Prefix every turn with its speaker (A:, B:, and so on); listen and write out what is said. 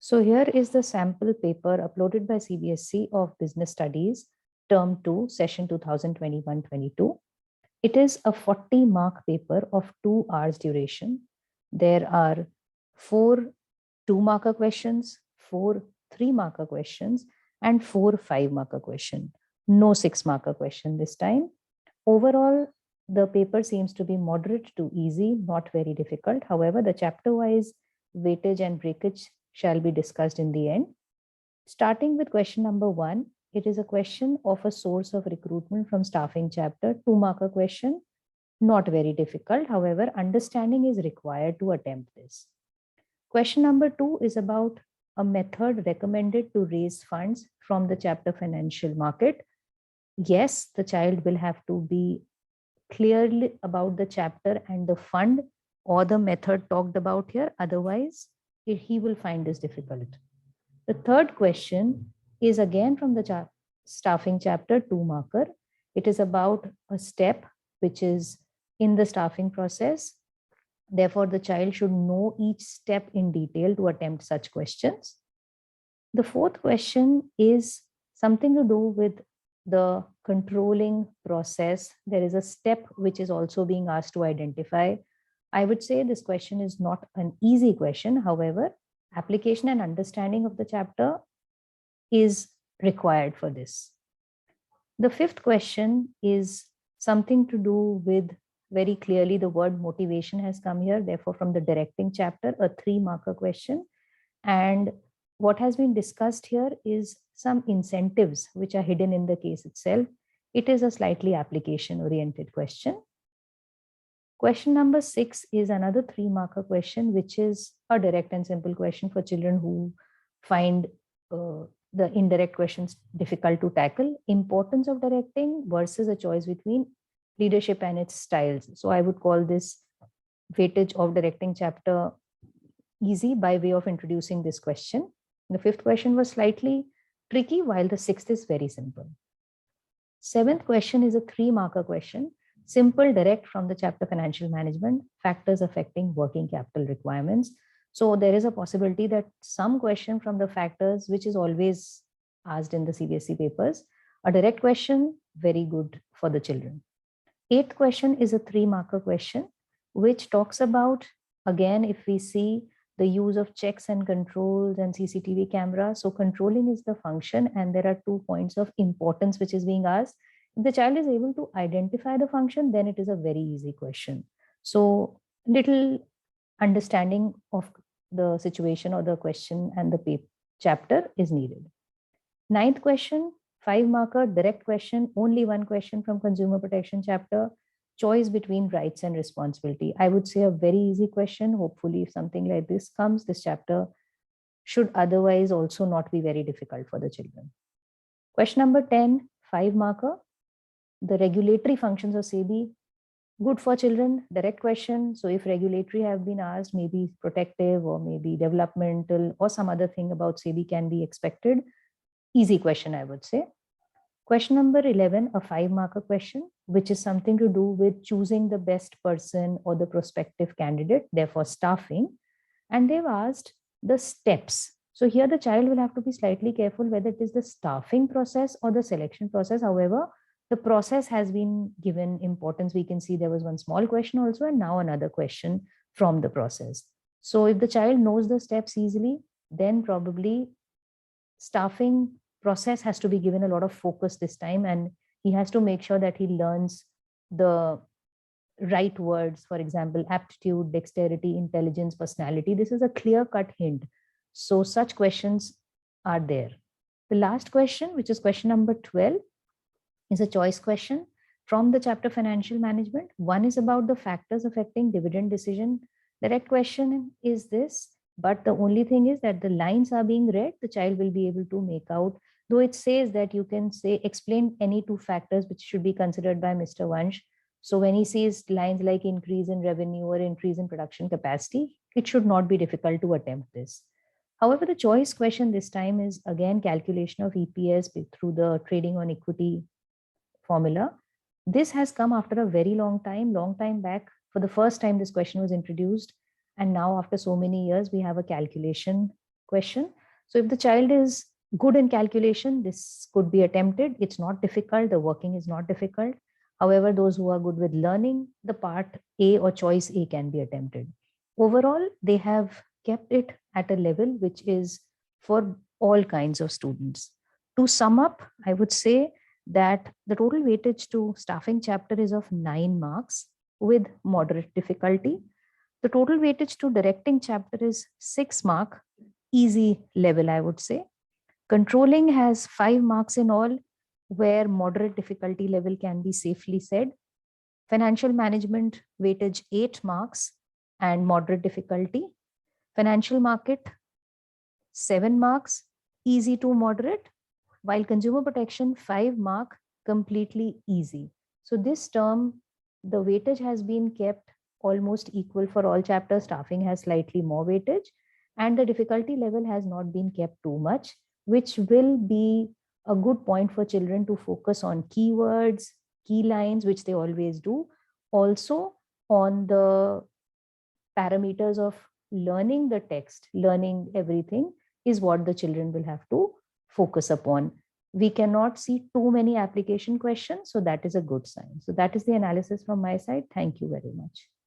A: So here is the sample paper uploaded by CBSE of Business Studies, Term 2, Session 2021-22. It is a 40-mark paper of 2 hours duration. There are 4 2-marker questions, 4 3-marker questions, and 4 5-marker question. No 6-marker question this time. Overall, the paper seems to be moderate to easy, not very difficult. However, the chapter-wise weightage and breakage shall be discussed in the end. Starting with question number 1, it is a question of a source of recruitment from staffing chapter, 2-marker question, not very difficult. However, understanding is required to attempt this. Question number 2 is about a method recommended to raise funds from the chapter financial market. Yes, the child will have to be clearly about the chapter and the fund or the method talked about here. Otherwise, he will find this difficult. The third question is again from the staffing chapter, 2-marker. It is about a step which is in the staffing process. Therefore, the child should know each step in detail to attempt such questions. The fourth question is something to do with the controlling process. There is a step which is also being asked to identify. I would say this question is not an easy question. However, application and understanding of the chapter is required for this. The fifth question is something to do with, very clearly the word motivation has come here. Therefore, from the directing chapter, a 3-marker question. And what has been discussed here is some incentives which are hidden in the case itself. It is a slightly application-oriented question. Question number 6 is another 3-marker question, which is a direct and simple question for children who find the indirect questions difficult to tackle. Importance of directing versus a choice between leadership and its styles. So I would call this weightage of directing chapter easy by way of introducing this question. The 5th question was slightly tricky, while the 6th is very simple. 7th question is a 3-marker question, simple, direct from the chapter financial management, factors affecting working capital requirements. So there is a possibility that some question from the factors, which is always asked in the CBSE papers, a direct question, very good for the children. 8th question is a 3-marker question, which talks about, again, if we see the use of checks and controls and CCTV camera. So controlling is the function, and there are 2 points of importance which is being asked. If the child is able to identify the function, then it is a very easy question. So little understanding of the situation or the question and the chapter is needed. 9th question, 5-marker, direct question, only 1 question from consumer protection chapter, choice between rights and responsibility. I would say a very easy question. Hopefully, if something like this comes, this chapter should otherwise also not be very difficult for the children. Question number 10, 5-marker, the regulatory functions of SEBI, good for children, direct question. So if regulatory have been asked, maybe protective or maybe developmental or some other thing about SEBI can be expected. Easy question, I would say. Question number 11, a 5-marker question, which is something to do with choosing the best person or the prospective candidate, therefore staffing. And they've asked the steps. So here the child will have to be slightly careful whether it is the staffing process or the selection process. However, the process has been given importance. We can see there was one small question also, and now another question from the process. So if the child knows the steps easily, then probably staffing process has to be given a lot of focus this time, and he has to make sure that he learns the right words, for example, aptitude, dexterity, intelligence, personality. This is a clear-cut hint. So such questions are there. The last question, which is question number 12, is a choice question from the chapter financial management. One is about the factors affecting dividend decision. Direct question is this, but the only thing is that the lines are being read, the child will be able to make out, though it says that you can say explain any 2 factors which should be considered by Mr. Vansh. So when he sees lines like increase in revenue or increase in production capacity, it should not be difficult to attempt this. However, the choice question this time is again calculation of EPS through the trading on equity formula. This has come after a very long time back. For the first time, this question was introduced. And now after so many years, we have a calculation question. So if the child is good in calculation, this could be attempted. It's not difficult. The working is not difficult. However, those who are good with learning, the part A or choice A can be attempted. Overall, they have kept it at a level which is for all kinds of students. To sum up, I would say that the total weightage to staffing chapter is of 9 marks with moderate difficulty. The total weightage to directing chapter is 6 mark, easy level, I would say. Controlling has 5 marks in all, where moderate difficulty level can be safely said. Financial management weightage 8 marks and moderate difficulty. Financial market 7 marks, easy to moderate, while consumer protection 5 mark, completely easy. So this term, the weightage has been kept almost equal for all chapters. Staffing has slightly more weightage, and the difficulty level has not been kept too much, which will be a good point for children to focus on keywords, key lines, which they always do. Also on the parameters of learning the text, learning everything is what the children will have to focus upon. We cannot see too many application questions, so that is a good sign. So that is the analysis from my side. Thank you very much.